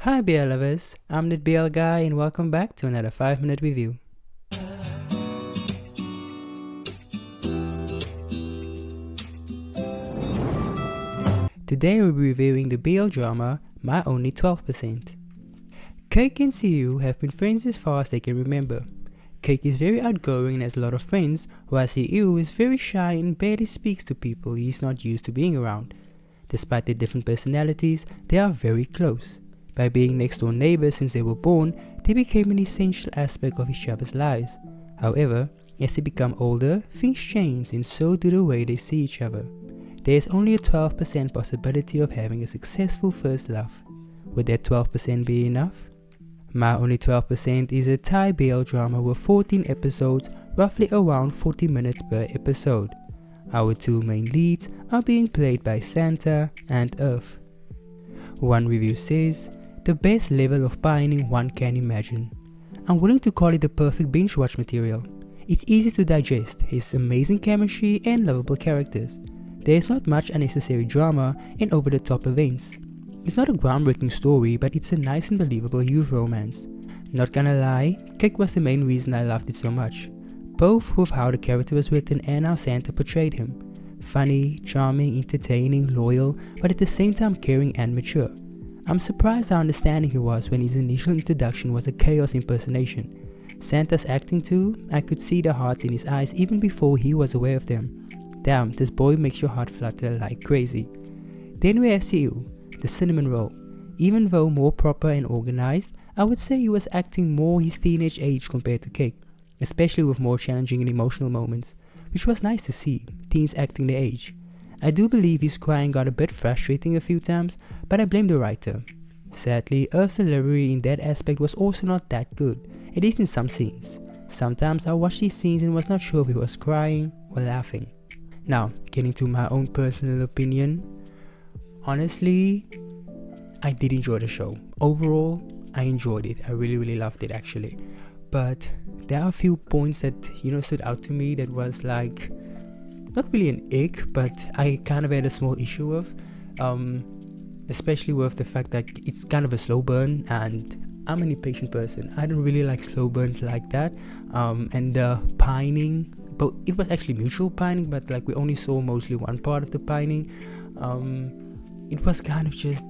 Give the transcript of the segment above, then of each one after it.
Hi BL lovers, I'm ThatBLGuy and welcome back to another 5-minute review. Today we'll be reviewing the BL drama My Only 12%. Cake and Siu have been friends as far as they can remember. Cake is very outgoing and has a lot of friends, while Siu is very shy and barely speaks to people he's not used to being around. Despite their different personalities, they are very close. By being next door neighbors since they were born, they became an essential aspect of each other's lives. However, as they become older, things change and so do the way they see each other. There is only a 12% possibility of having a successful first love. Would that 12% be enough? My Only 12% is a Thai BL drama with 14 episodes, roughly around 40 minutes per episode. Our two main leads are being played by Santa and Earth. One review says, the best level of pining one can imagine. I'm willing to call it the perfect binge watch material. It's easy to digest, has amazing chemistry and lovable characters. There is not much unnecessary drama and over the top events. It's not a groundbreaking story, but it's a nice and believable youth romance. Not gonna lie, Cake was the main reason I loved it so much. Both with how the character was written and how Santa portrayed him. Funny, charming, entertaining, loyal, but at the same time caring and mature. I'm surprised how understanding he was when his initial introduction was a chaos impersonation. Santa's acting too, I could see the hearts in his eyes even before he was aware of them. Damn, this boy makes your heart flutter like crazy. Then we have Siu, the cinnamon roll. Even though more proper and organized, I would say he was acting more his teenage age compared to Cake, especially with more challenging and emotional moments, which was nice to see, teens acting their age. I do believe his crying got a bit frustrating a few times, but I blame the writer. Sadly, Earth's delivery in that aspect was also not that good, at least in some scenes. Sometimes I watched these scenes and was not sure if he was crying or laughing. Now, getting to my own personal opinion. Honestly, I did enjoy the show. Overall, I enjoyed it. I really loved it actually. But there are a few points that, stood out to me that was like, not really an ick, but I kind of had a small issue with. Especially with the fact that it's kind of a slow burn and I'm an impatient person. I don't really like slow burns like that. And the pining, but it was actually mutual pining, but like we only saw mostly one part of the pining. It was kind of just,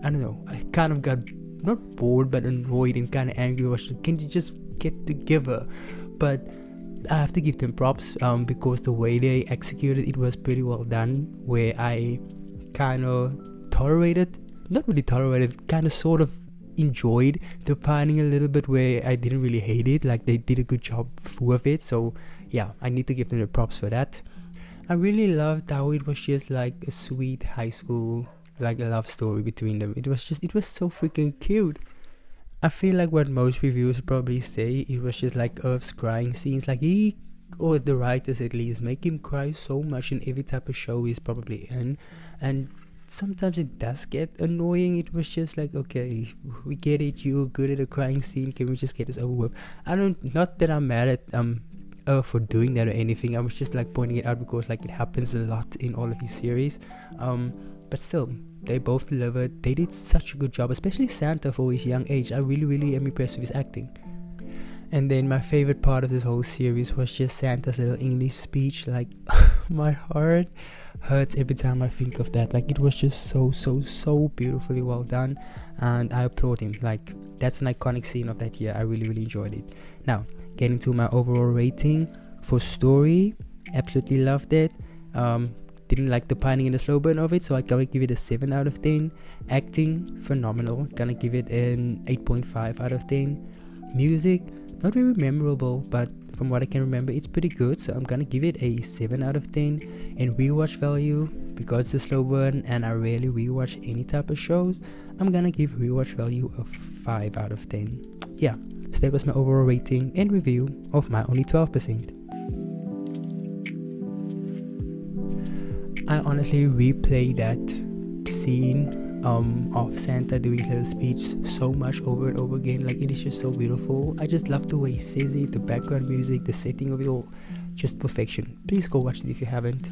I don't know, I kind of got not bored but annoyed and kind of angry. Can you just get together? But I have to give them props because the way they executed it was pretty well done, where I kind of not really tolerated, kind of sort of enjoyed the pining a little bit, where I didn't really hate it. Like they did a good job with it, so yeah, I need to give them the props for that. I really loved how it was just like a sweet high school, like a love story between them. It was so freaking cute. I feel like what most reviewers probably say, it was just like Earth's crying scenes, like or the writers at least, make him cry so much in every type of show he's probably in, and sometimes it does get annoying. It was just like, okay, we get it, you're good at a crying scene, can we just get this over with? Not that I'm mad at for doing that or anything. I was just like pointing it out because like it happens a lot in all of his series. But still, they both delivered. They did such a good job, especially Santa for his young age. I really am impressed with his acting. And then my favorite part of this whole series was just Santa's little English speech. Like, my heart hurts every time I think of that. Like, it was just so beautifully well done, and I applaud him. Like, that's an iconic scene of that year. I really enjoyed it. Now, getting to my overall rating for story, absolutely loved it. Didn't like the pining and the slow burn of it, so I gotta give it a 7 out of 10. Acting, phenomenal. Gonna give it an 8.5 out of 10. Music, not very memorable, but from what I can remember, it's pretty good, so I'm gonna give it a 7 out of 10. And rewatch value, because it's a slow burn and I rarely rewatch any type of shows, I'm gonna give rewatch value a 5 out of 10. Yeah, so that was my overall rating and review of My Only 12%. I honestly replay that scene of Santa doing his little speech so much over and over again. Like, it is just so beautiful. I just love the way he says it, the background music, the setting of it all, just perfection. Please go watch it if you haven't.